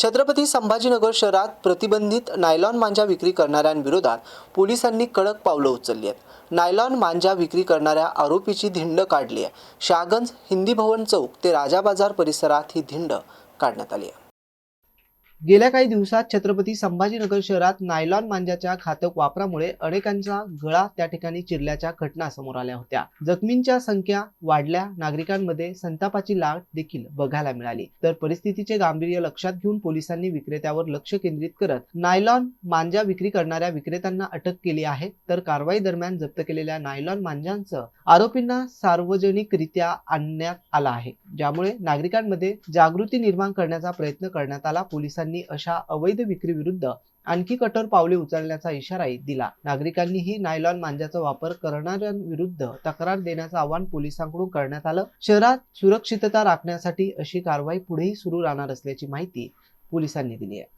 छत्रपती संभाजीनगर शहरात प्रतिबंधित नायलॉन मांजा विक्री करणाऱ्यांविरोधात पोलिसांनी कडक पावलं उचलली आहेत। नायलॉन मांजा विक्री करणाऱ्या आरोपीची धिंड काढली आहे। शाहगंज हिंदी भवन चौक ते राजा बाजार परिसरात ही धिंड काढण्यात आली आहे। गेल्या काही दिवसात छत्रपती संभाजीनगर शहरात नायलॉन मांजाच्या घातक वापरामुळे अनेकांचा गळा त्या ठिकाणी चिरल्याच्या घटना समोर आल्या होत्या। जखमींच्या संख्या वाढल्या, नागरिकांमध्ये संतापाची लाट देखील बघायला मिळाली। तर परिस्थितीचे गांभीर्य लक्षात घेऊन पोलिसांनी विक्रेत्यावर लक्ष केंद्रित करत नायलॉन मांजा विक्री करणाऱ्या विक्रेत्यांना अटक केली आहे। तर कारवाई दरम्यान जप्त केलेल्या नायलॉन मांजांचं आरोपींना सार्वजनिकरित्या आणण्यात आला आहे, ज्यामुळे नागरिकांमध्ये जागृती निर्माण करण्याचा प्रयत्न करण्यात आला। पोलिसांनी अशा अवैध विक्री विरुद्ध आणखी कठोर पावले उचलण्याचा इशाराही दिला। नागरिकांनीही नायलॉन मांजाचा वापर करणाऱ्यांविरुद्ध तक्रार देण्याचं आवाहन पोलिसांकडून करण्यात आलं। शहरात सुरक्षितता राखण्यासाठी अशी कारवाई पुढेही सुरू राहणार असल्याची माहिती पोलिसांनी दिली आहे।